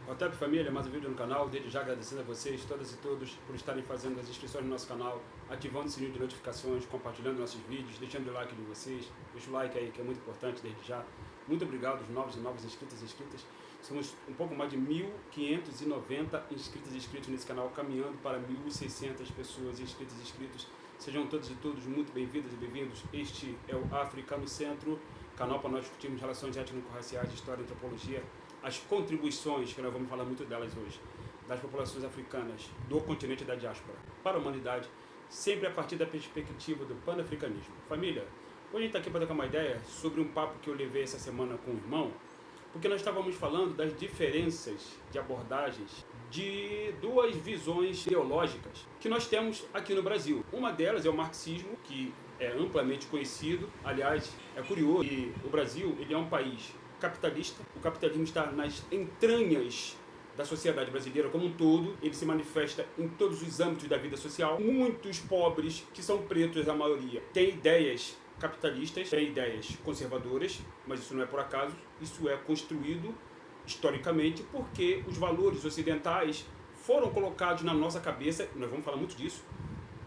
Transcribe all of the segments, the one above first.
Otep família, mais um vídeo no canal. Desde já agradecendo a vocês, todas e todos, por estarem fazendo as inscrições no nosso canal, ativando o sininho de notificações, compartilhando nossos vídeos, deixando o like de vocês. Deixa o like aí, que é muito importante desde já. Muito obrigado aos novos e novas inscritos e inscritas. Somos um pouco mais de 1.590 inscritos e inscritos nesse canal, caminhando para 1.600 pessoas inscritas e inscritos. Sejam todos e todos muito bem-vindas e bem-vindos. Este é o África no Centro, canal para nós discutirmos relações étnico-raciais, história e antropologia, as contribuições, que nós vamos falar muito delas hoje, das populações africanas do continente da diáspora para a humanidade, sempre a partir da perspectiva do pan-africanismo. Família, hoje a gente está aqui para trocar uma ideia sobre um papo que eu levei essa semana com o irmão, porque nós estávamos falando das diferenças de abordagens de duas visões ideológicas que nós temos aqui no Brasil. Uma delas é o marxismo, que é amplamente conhecido. Aliás, é curioso que o Brasil ele é um país capitalista. O capitalismo está nas entranhas da sociedade brasileira como um todo. Ele se manifesta em todos os âmbitos da vida social. Muitos pobres, que são pretos a maioria, têm ideias capitalistas, têm ideias conservadoras, mas isso não é por acaso. Isso é construído historicamente porque os valores ocidentais foram colocados na nossa cabeça, nós vamos falar muito disso,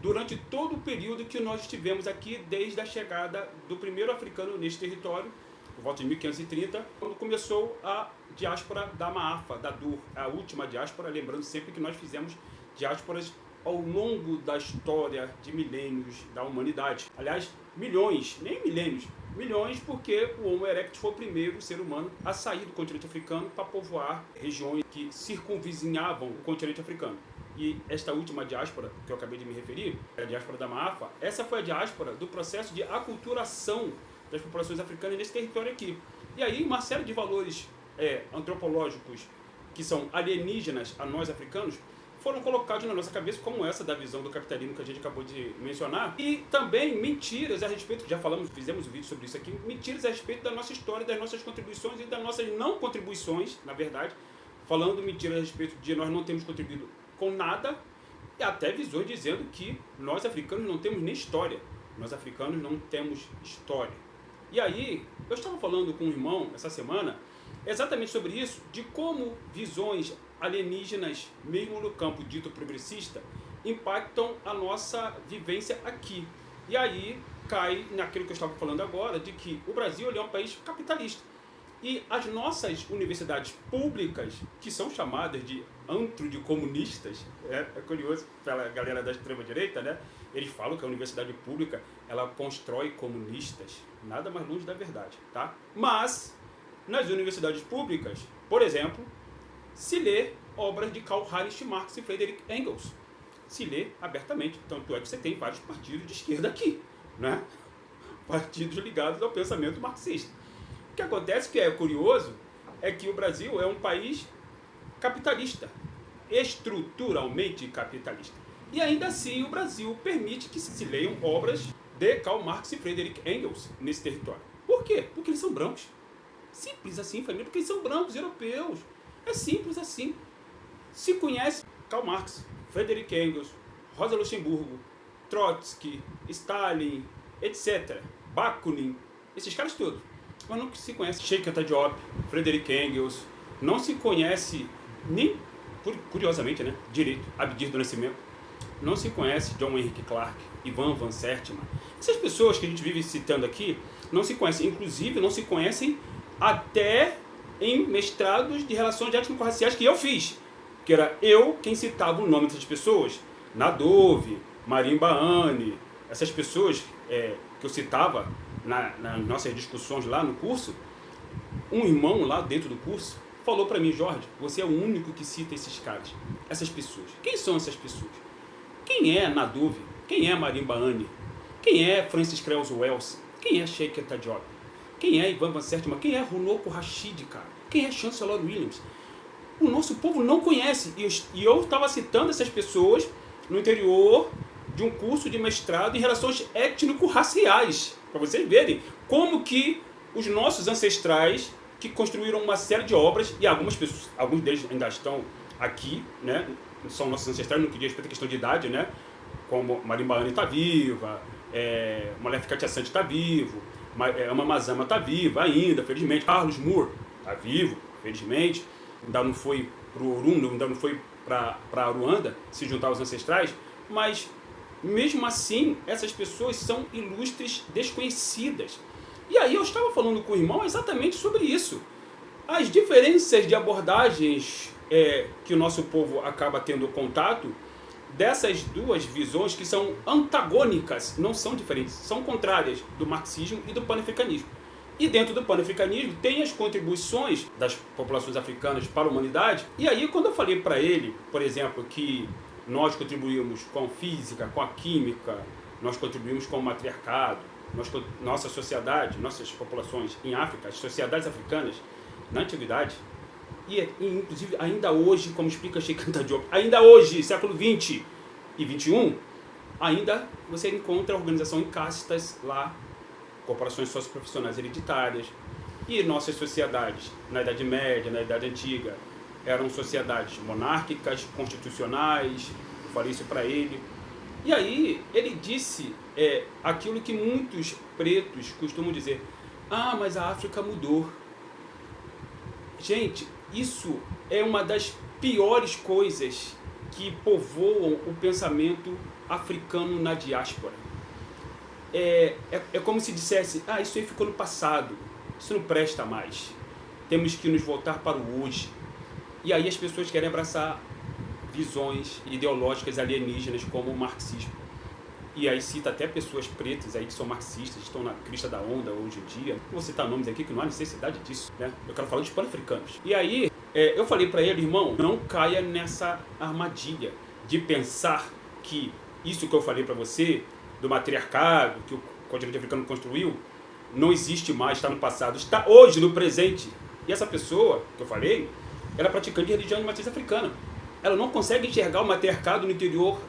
durante todo o período que nós estivemos aqui, desde a chegada do primeiro africano neste território, por volta de 1530, quando começou a diáspora da Maafa, da Dur, a última diáspora, lembrando sempre que nós fizemos diásporas ao longo da história de milênios da humanidade. Aliás, milhões, nem milênios, milhões, porque o Homo erectus foi o primeiro ser humano a sair do continente africano para povoar regiões que circunvizinhavam o continente africano. E esta última diáspora, que eu acabei de me referir, a diáspora da Maafa, essa foi a diáspora do processo de aculturação das populações africanas nesse território aqui. E aí uma série de valores antropológicos que são alienígenas a nós africanos foram colocados na nossa cabeça, como essa da visão do capitalismo que a gente acabou de mencionar, e também mentiras a respeito, já falamos, fizemos um vídeo sobre isso aqui, mentiras a respeito da nossa história, das nossas contribuições e das nossas não contribuições, na verdade, falando mentiras a respeito de nós não termos contribuído com nada, e até visões dizendo que nós africanos não temos nem história, nós africanos não temos história. E aí, eu estava falando com um irmão essa semana exatamente sobre isso, de como visões alienígenas, mesmo no campo dito progressista, impactam a nossa vivência aqui. E aí cai naquilo que eu estava falando agora, de que o Brasil ele é um país capitalista. E as nossas universidades públicas, que são chamadas de antro de comunistas, é curioso pela galera da extrema-direita, né? Eles falam que a universidade pública ela constrói comunistas, nada mais longe da verdade, tá? Mas, nas universidades públicas, por exemplo, se lê obras de Karl Heinrich Marx e Friedrich Engels. Se lê abertamente, tanto é que você tem vários partidos de esquerda aqui, né? Partidos ligados ao pensamento marxista. O que acontece, que é curioso, é que o Brasil é um país capitalista, estruturalmente capitalista. E ainda assim o Brasil permite que se leiam obras de Karl Marx e Friedrich Engels nesse território. Por quê? Porque eles são brancos. Simples assim, família, porque eles são brancos, europeus. É simples assim. Se conhece Karl Marx, Friedrich Engels, Rosa Luxemburgo, Trotsky, Stalin, etc., Bakunin, esses caras todos. Mas não se conhece Sheikh Anta Diop, Friedrich Engels, não se conhece nem, curiosamente, né, direito, Abdir do Nascimento, não se conhece John Henrik Clarke, Ivan Van Sertima. Essas pessoas que a gente vive citando aqui não se conhecem, inclusive não se conhecem até em mestrados de relações étnico-raciais que eu fiz, que era eu quem citava o nome dessas pessoas, Nadove, Marimba Ane, essas pessoas que eu citava nas nossas discussões lá no curso. Um irmão lá dentro do curso falou para mim: Jorge, você é o único que cita esses caras, essas pessoas. Quem são essas pessoas? Quem é Nadove? Quem é Marimba Ane? Quem é Francis Krause Wells? Quem é Sheikh Anta Diop? Quem é Ivan Van Sertima? Quem é Runoko Rashid, cara? Quem é Chancellor Williams? O nosso povo não conhece. E eu estava citando essas pessoas no interior de um curso de mestrado em relações étnico-raciais, para vocês verem como que os nossos ancestrais, que construíram uma série de obras, e algumas pessoas, alguns deles ainda estão aqui, né? São nossos ancestrais, não queria respeito a questão de idade, né? Como Marimba Ane está viva, Malef Katiassante está vivo, Amamazama está viva ainda, felizmente. Carlos Moore está vivo, felizmente. Ainda não foi o Orum, ainda não foi para Ruanda se juntar aos ancestrais, mas mesmo assim essas pessoas são ilustres desconhecidas. E aí eu estava falando com o irmão exatamente sobre isso. As diferenças de abordagens que o nosso povo acaba tendo contato, dessas duas visões que são antagônicas, não são diferentes, são contrárias do marxismo e do panafricanismo. E dentro do panafricanismo tem as contribuições das populações africanas para a humanidade. E aí quando eu falei para ele, por exemplo, que nós contribuímos com a física, com a química, nós contribuímos com o matriarcado, nossa sociedade, nossas populações em África, as sociedades africanas, na antiguidade, e inclusive ainda hoje, como explica Cheikh Anta Diop, ainda hoje, século XX e XXI, ainda você encontra a organização em castas lá, corporações socioprofissionais hereditárias, e nossas sociedades, na Idade Média, na Idade Antiga, eram sociedades monárquicas, constitucionais, eu falei isso para ele. E aí ele disse aquilo que muitos pretos costumam dizer: ah, mas a África mudou. Gente, isso é uma das piores coisas que povoam o pensamento africano na diáspora. É como se dissesse: ah, isso aí ficou no passado, isso não presta mais, temos que nos voltar para o hoje. E aí as pessoas querem abraçar visões ideológicas alienígenas como o marxismo. E aí cita até pessoas pretas aí que são marxistas, estão na crista da onda hoje em dia. Não vou citar nomes aqui que não há necessidade disso, né? Eu quero falar dos pan-africanos. E aí eu falei para ele: irmão, não caia nessa armadilha de pensar que isso que eu falei para você, do matriarcado, que o continente africano construiu, não existe mais, está no passado, está hoje, no presente. E essa pessoa que eu falei, ela é praticante de religião de matriz africana. Ela não consegue enxergar o matriarcado no interior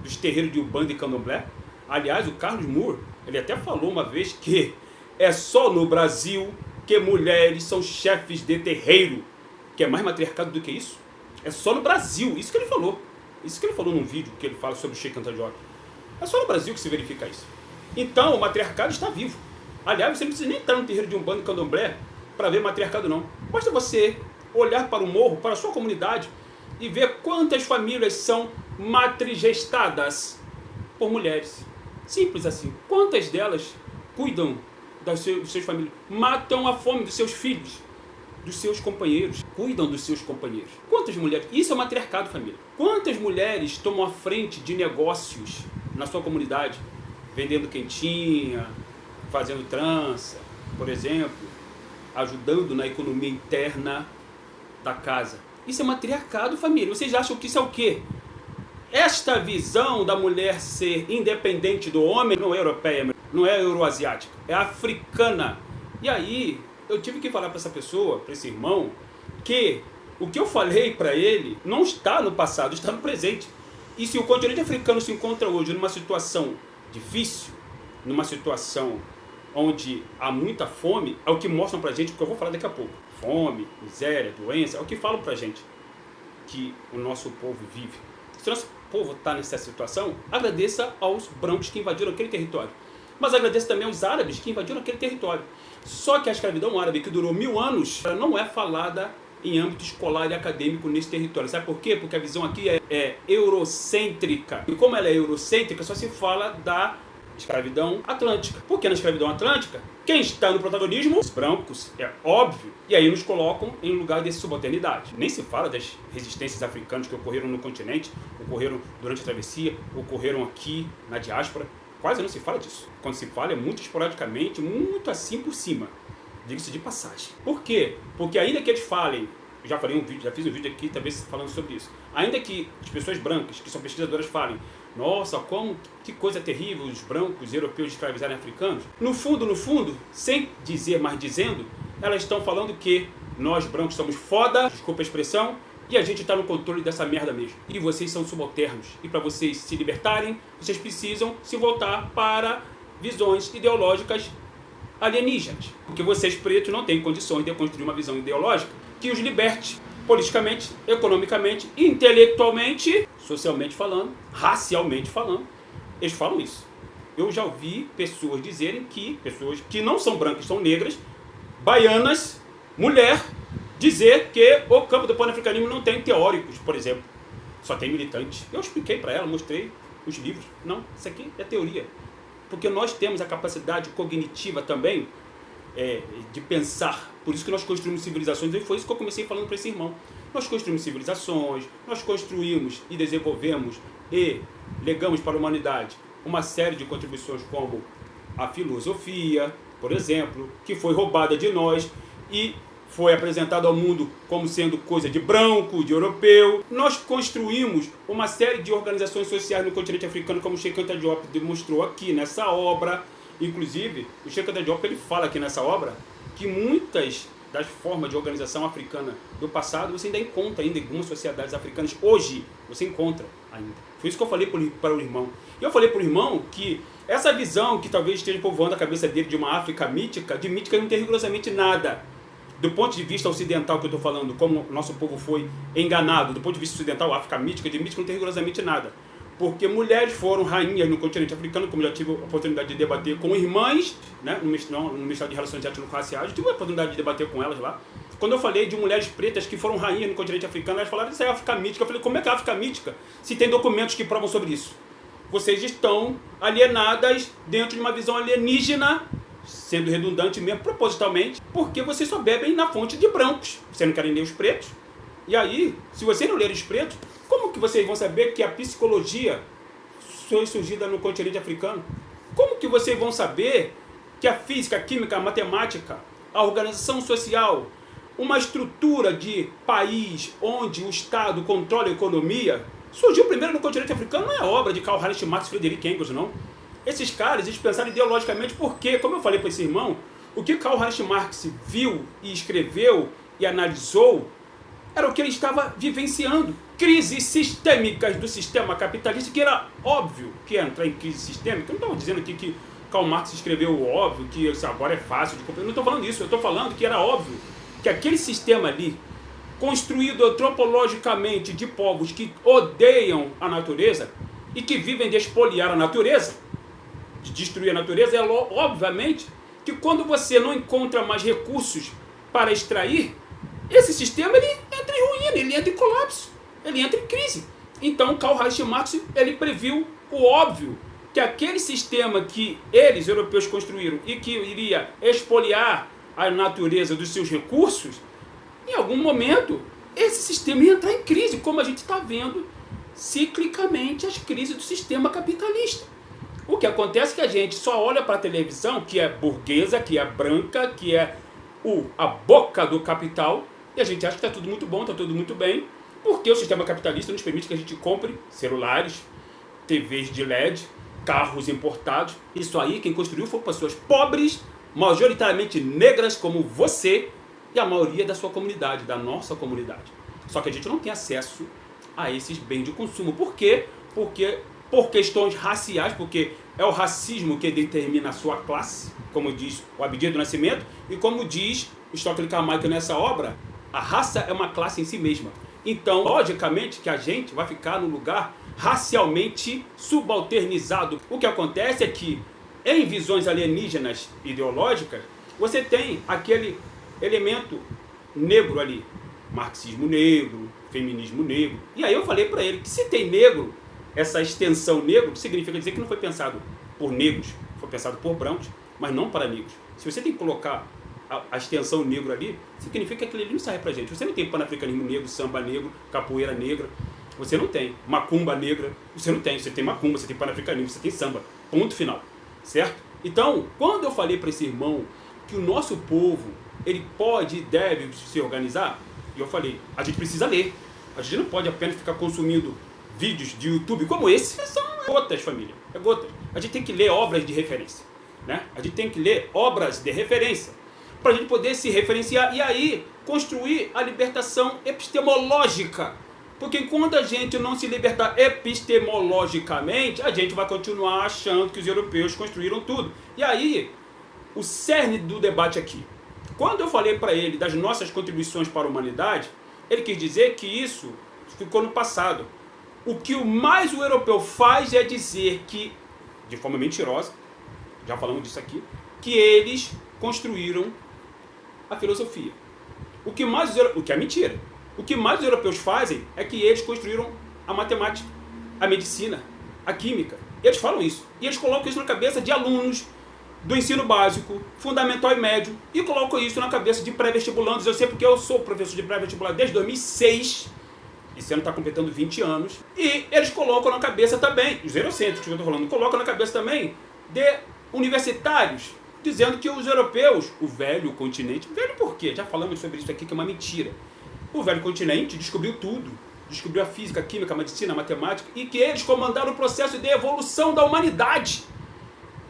dos terreiros de Umbanda e Candomblé. Aliás, o Carlos Moore, ele até falou uma vez que é só no Brasil que mulheres são chefes de terreiro. Que é mais matriarcado do que isso? É só no Brasil, isso que ele falou. Isso que ele falou num vídeo que ele fala sobre o Cheikh Anta Diop. É só no Brasil que se verifica isso. Então, o matriarcado está vivo. Aliás, você não precisa nem estar no terreiro de Umbanda e Candomblé para ver matriarcado, não. Basta você olhar para o morro, para a sua comunidade, e ver quantas famílias são matrigestadas por mulheres. Simples assim. Quantas delas cuidam das suas famílias, matam a fome dos seus filhos, dos seus companheiros, cuidam dos seus companheiros. Quantas mulheres? Isso é matriarcado, família. Quantas mulheres tomam a frente de negócios na sua comunidade, vendendo quentinha, fazendo trança, por exemplo, ajudando na economia interna da casa? Isso é matriarcado, família. Vocês acham que isso é o quê? Esta visão da mulher ser independente do homem não é europeia, não é euroasiática, é africana. E aí eu tive que falar para essa pessoa, para esse irmão, que o que eu falei para ele não está no passado, está no presente. E se o continente africano se encontra hoje numa situação difícil, numa situação onde há muita fome, é o que mostram pra gente, porque eu vou falar daqui a pouco. Fome, miséria, doença, é o que falam pra gente que o nosso povo vive. Se o nosso povo está nessa situação, agradeça aos brancos que invadiram aquele território. Mas agradeça também aos árabes que invadiram aquele território. Só que a escravidão árabe, que durou 1000 anos, ela não é falada em âmbito escolar e acadêmico nesse território. Sabe por quê? Porque a visão aqui é eurocêntrica. E como ela é eurocêntrica, só se fala da escravidão atlântica. Porque na escravidão atlântica, quem está no protagonismo? Os brancos, é óbvio. E aí nos colocam em lugar de subalternidade. Nem se fala das resistências africanas que ocorreram no continente, ocorreram durante a travessia, ocorreram aqui na diáspora. Quase não se fala disso. Quando se fala é muito esporadicamente, muito assim por cima. Diga-se de passagem. Por quê? Porque ainda que eles falem, eu já falei já fiz um vídeo aqui também falando sobre isso, ainda que as pessoas brancas, que são pesquisadoras, falem: nossa, que coisa terrível os brancos europeus escravizarem africanos, no fundo, sem dizer, mas dizendo, elas estão falando que nós brancos somos foda, desculpa a expressão, e a gente está no controle dessa merda mesmo. E vocês são subalternos. E para vocês se libertarem, vocês precisam se voltar para visões ideológicas alienígenas. Porque vocês pretos não têm condições de construir uma visão ideológica que os liberte politicamente, economicamente, intelectualmente, socialmente falando, racialmente falando. Eles falam isso. Eu já ouvi pessoas dizerem que pessoas que não são brancas, são negras, baianas, mulher, dizer que o campo do panafricanismo não tem teóricos, por exemplo, só tem militantes. Eu expliquei para ela, mostrei os livros. Não, isso aqui é teoria. Porque nós temos a capacidade cognitiva também de pensar. Por isso que nós construímos civilizações, e foi isso que eu comecei falando para esse irmão. Nós construímos civilizações, nós construímos e desenvolvemos e legamos para a humanidade uma série de contribuições como a filosofia, por exemplo, que foi roubada de nós e foi apresentado ao mundo como sendo coisa de branco, de europeu. Nós construímos uma série de organizações sociais no continente africano, como o Cheikh Anta Diop demonstrou aqui nessa obra. Inclusive, o Cheikh Anta Diop ele fala aqui nessa obra que muitas das formas de organização africana do passado você ainda encontra ainda em algumas sociedades africanas. Hoje, você encontra ainda. Foi isso que eu falei para o irmão. E eu falei para o irmão que essa visão que talvez esteja povoando a cabeça dele de uma África mítica, de mítica não tem rigorosamente nada. Do ponto de vista ocidental que eu estou falando, como o nosso povo foi enganado, do ponto de vista ocidental, a África mítica, de mítica não tem rigorosamente nada. Porque mulheres foram rainhas no continente africano, como já tive a oportunidade de debater com irmãs, né, no Ministério de Relações Étnico-Raciais, tive a oportunidade de debater com elas lá. Quando eu falei de mulheres pretas que foram rainhas no continente africano, elas falaram, isso é África mítica. Eu falei, como é que é África mítica? Se tem documentos que provam sobre isso. Vocês estão alienadas dentro de uma visão alienígena, sendo redundante mesmo, propositalmente, porque vocês só bebem na fonte de brancos. Vocês não querem ler os pretos. E aí, se vocês não lerem os pretos, como que vocês vão saber que a psicologia foi surgida no continente africano? Como que vocês vão saber que a física, a química, a matemática, a organização social, uma estrutura de país onde o Estado controla a economia, surgiu primeiro no continente africano? Não é obra de Karl Heinrich Marx e Friedrich Engels, não. Esses caras, eles pensaram ideologicamente porque, como eu falei para esse irmão, o que Karl Heinrich Marx viu e escreveu e analisou era o que ele estava vivenciando. Crises sistêmicas do sistema capitalista, que era óbvio que ia entrar em crise sistêmica. Eu não estou dizendo aqui que Karl Marx escreveu o óbvio, que isso agora é fácil de compreender. Eu não estou falando isso, eu estou falando que era óbvio que aquele sistema ali, construído antropologicamente de povos que odeiam a natureza e que vivem de expoliar a natureza, de destruir a natureza, é obviamente que quando você não encontra mais recursos para extrair, esse sistema ele entra em ruína, ele entra em colapso, ele entra em crise. Então Karl Heinrich Marx ele previu o óbvio, que aquele sistema que eles, europeus, construíram e que iria expoliar a natureza dos seus recursos, em algum momento esse sistema ia entrar em crise, como a gente está vendo ciclicamente as crises do sistema capitalista. O que acontece é que a gente só olha para a televisão, que é burguesa, que é branca, que é a boca do capital, e a gente acha que está tudo muito bom, está tudo muito bem, porque o sistema capitalista nos permite que a gente compre celulares, TVs de LED, carros importados. Isso aí quem construiu foram pessoas pobres, majoritariamente negras como você e a maioria da sua comunidade, da nossa comunidade. Só que a gente não tem acesso a esses bens de consumo. Por quê? Porque por questões raciais, porque é o racismo que determina a sua classe, como diz o Abdias do Nascimento, e como diz o Stockley Carmichael nessa obra, a raça é uma classe em si mesma. Então, logicamente, que a gente vai ficar num lugar racialmente subalternizado. O que acontece é que, em visões alienígenas ideológicas, você tem aquele elemento negro ali, marxismo negro, feminismo negro. E aí eu falei para ele que se tem negro, essa extensão negro, significa dizer que não foi pensado por negros, foi pensado por brancos, mas não para negros. Se você tem que colocar a extensão negro ali, significa que aquilo ali não serve pra gente. Você não tem panafricanismo negro, samba negro, capoeira negra, você não tem macumba negra, você não tem. Você tem macumba, você tem panafricanismo, você tem samba, ponto final, certo? Então, quando eu falei para esse irmão que o nosso povo, ele pode e deve se organizar, e eu falei, a gente precisa ler, a gente não pode apenas ficar consumindo vídeos de YouTube como esse, são gotas, família, é gotas. A gente tem que ler obras de referência, né? A gente tem que ler obras de referência para a gente poder se referenciar e aí construir a libertação epistemológica. Porque enquanto a gente não se libertar epistemologicamente, a gente vai continuar achando que os europeus construíram tudo. E aí, o cerne do debate aqui. Quando eu falei para ele das nossas contribuições para a humanidade, ele quis dizer que isso ficou no passado. O que mais o europeu faz é dizer que, de forma mentirosa, já falamos disso aqui, que eles construíram a filosofia. o que é mentira. O que mais os europeus fazem é que eles construíram a matemática, a medicina, a química. Eles falam isso. E eles colocam isso na cabeça de alunos do ensino básico, fundamental e médio, e colocam isso na cabeça de pré-vestibulandos. Eu sei porque eu sou professor de pré-vestibular desde 2006, esse ano está completando 20 anos, e eles colocam na cabeça também, os eurocêntricos que eu estou falando, colocam na cabeça também de universitários, dizendo que os europeus, o velho continente, velho por quê? Já falamos sobre isso aqui, que é uma mentira. O velho continente descobriu tudo, descobriu a física, a química, a medicina, a matemática, e que eles comandaram o processo de evolução da humanidade.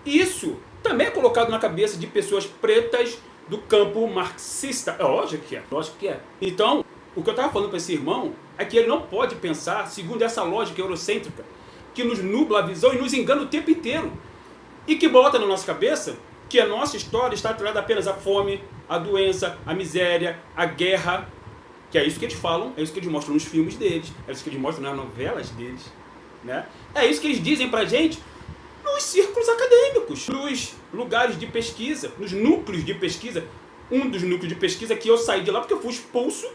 Isso também é colocado na cabeça de pessoas pretas do campo marxista. É lógico que é, lógico que é. Então, o que eu estava falando para esse irmão é que ele não pode pensar segundo essa lógica eurocêntrica que nos nubla a visão e nos engana o tempo inteiro. E que bota na nossa cabeça que a nossa história está atrelada apenas à fome, à doença, à miséria, à guerra, que é isso que eles falam, é isso que eles mostram nos filmes deles, é isso que eles mostram nas novelas deles, né? É isso que eles dizem pra gente nos círculos acadêmicos, nos lugares de pesquisa, nos núcleos de pesquisa. Um dos núcleos de pesquisa que eu saí de lá porque eu fui expulso,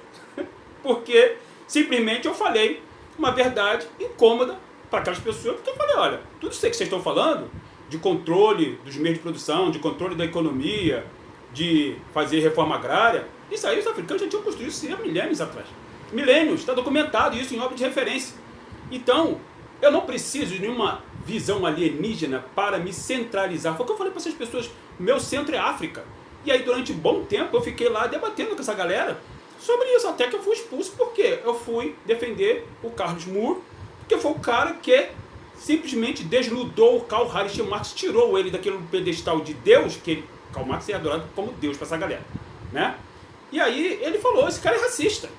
porque simplesmente eu falei uma verdade incômoda para aquelas pessoas, porque eu falei, olha, tudo isso que vocês estão falando, de controle dos meios de produção, de controle da economia, de fazer reforma agrária, isso aí os africanos já tinham construído isso há milênios atrás. Milênios, está documentado isso em obra de referência. Então, eu não preciso de nenhuma visão alienígena para me centralizar. Foi o que eu falei para essas pessoas, meu centro é África. E aí durante um bom tempo eu fiquei lá debatendo com essa galera sobre isso, até que eu fui expulso, porque eu fui defender o Carlos Moore, porque foi o cara que simplesmente desnudou o Karl Heinrich Marx, tirou ele daquele pedestal de Deus, que Karl Marx é adorado como Deus para essa galera, né? E aí ele falou, esse cara é racista.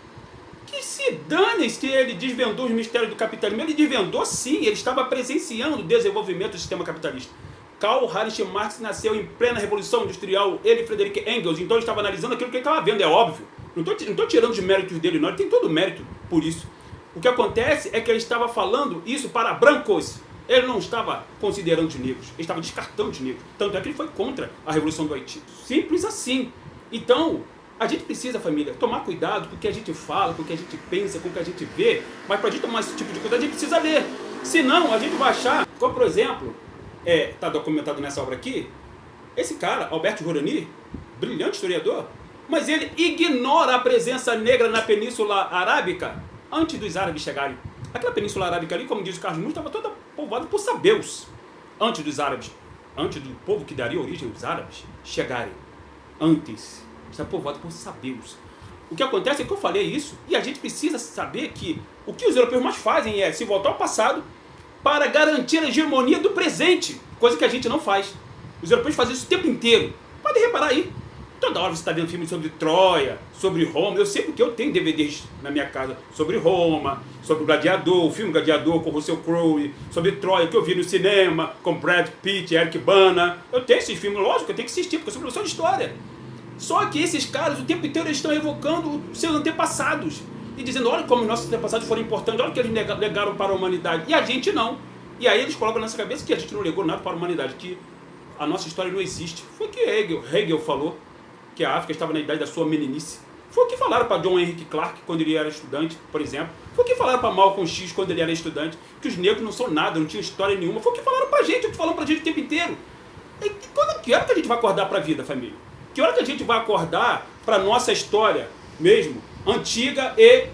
Que se dane se ele desvendou os mistérios do capitalismo. Ele desvendou sim, ele estava presenciando o desenvolvimento do sistema capitalista. Karl Heinrich Marx nasceu em plena Revolução Industrial, ele e Friedrich Engels, então ele estava analisando aquilo que ele estava vendo, é óbvio. Não estou tirando os méritos dele não, ele tem todo o mérito por isso. O que acontece é que ele estava falando isso para brancos. Ele não estava considerando os negros, ele estava descartando os negros. Tanto é que ele foi contra a Revolução do Haiti. Simples assim. Então, a gente precisa, família, tomar cuidado com o que a gente fala, com o que a gente pensa, com o que a gente vê, mas para a gente tomar esse tipo de cuidado, a gente precisa ler. Senão, a gente vai achar, como por exemplo, está documentado nessa obra aqui, esse cara, Alberto Guarani, brilhante historiador, mas ele ignora a presença negra na Península Arábica antes dos árabes chegarem. Aquela Península Arábica ali, como diz o Carlos Nunes, estava toda povoada por sabeus, antes dos árabes, antes do povo que daria origem aos árabes chegarem, antes. Está povoado por sabeus. O que acontece é que eu falei isso e a gente precisa saber que o que os europeus mais fazem é se voltar ao passado para garantir a hegemonia do presente, coisa que a gente não faz. Os europeus fazem isso o tempo inteiro. Pode reparar aí. Toda hora você está vendo filmes sobre Troia, sobre Roma. Eu sei porque eu tenho DVDs na minha casa sobre Roma, sobre o Gladiador, o filme Gladiador com Russell Crowe, sobre Troia que eu vi no cinema com Brad Pitt, Eric Bana. Eu tenho esses filmes, lógico, eu tenho que assistir porque eu sou professor de história. Só que esses caras, o tempo inteiro, eles estão evocando seus antepassados. E dizendo, olha como nossos antepassados foram importantes, olha o que eles legaram para a humanidade. E a gente não. E aí eles colocam na nossa cabeça que a gente não legou nada para a humanidade, que a nossa história não existe. Foi o que Hegel falou, que a África estava na idade da sua meninice. Foi o que falaram para John Henry Clarke quando ele era estudante, por exemplo. Foi o que falaram para Malcolm X quando ele era estudante, que os negros não são nada, não tinham história nenhuma. Foi o que falaram para a gente, o que falaram para a gente o tempo inteiro. E que hora que a gente vai acordar para a vida, família? Que hora que a gente vai acordar para a nossa história mesmo, antiga e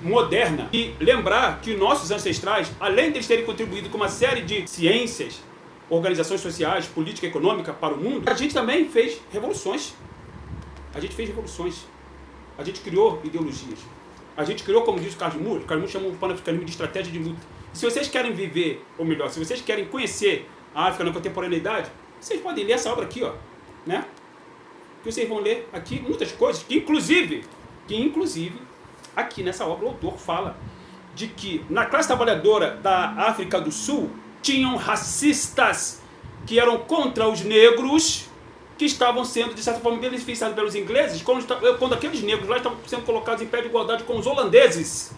moderna? E lembrar que nossos ancestrais, além de eles terem contribuído com uma série de ciências, organizações sociais, política econômica para o mundo, a gente também fez revoluções. A gente fez revoluções. A gente criou ideologias. A gente criou, como diz o Carlos Moore chama o panafricanismo de estratégia de luta. E se vocês querem viver, ou melhor, se vocês querem conhecer a África na contemporaneidade, vocês podem ler essa obra aqui, ó, né? Que vocês vão ler aqui muitas coisas, que inclusive, aqui nessa obra o autor fala de que na classe trabalhadora da África do Sul tinham racistas que eram contra os negros que estavam sendo, de certa forma, beneficiados pelos ingleses, quando aqueles negros lá estavam sendo colocados em pé de igualdade com os holandeses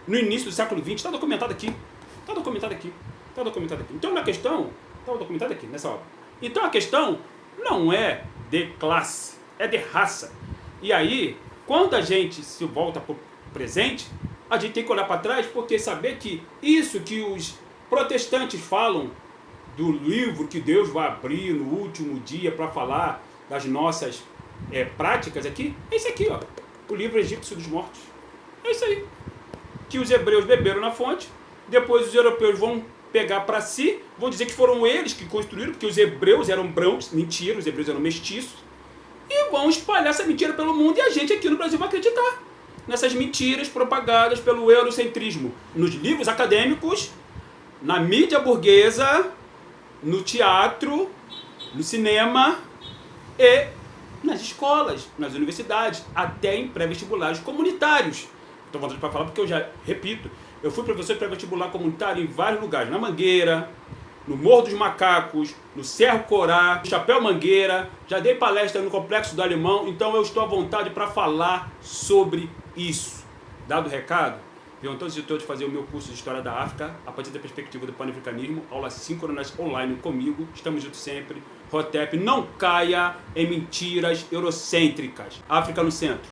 no início do século XX. Está documentado aqui. Está documentado aqui. Está documentado aqui. Então, na questão, está documentado aqui, nessa obra. Então, a questão não é de classe, é de raça. E aí, Quando a gente se volta para o presente, a gente tem que olhar para trás, porque saber que isso que os protestantes falam do livro que Deus vai abrir no último dia para falar das nossas práticas aqui, é esse aqui, ó, o livro egípcio dos mortos. É isso aí. Que os hebreus beberam na fonte, depois os europeus vão pegar para si, vão dizer que foram eles que construíram, porque os hebreus eram brancos, mentira, os hebreus eram mestiços, e vão espalhar essa mentira pelo mundo, e a gente aqui no Brasil vai acreditar nessas mentiras propagadas pelo eurocentrismo, nos livros acadêmicos, na mídia burguesa, no teatro, no cinema e nas escolas, nas universidades, até em pré-vestibulares comunitários. Estou voltando para falar porque eu já repito, eu fui professor de pré-vestibular comunitário em vários lugares, na Mangueira, no Morro dos Macacos, no Cerro Corá, no Chapéu Mangueira, já dei palestra no Complexo do Alemão, então eu estou à vontade para falar sobre isso. Dado o recado, venham todos e todos fazer o meu curso de História da África, a partir da perspectiva do panafricanismo, aulas síncronas online comigo, estamos juntos sempre. Rotep, não caia em mentiras eurocêntricas. África no centro.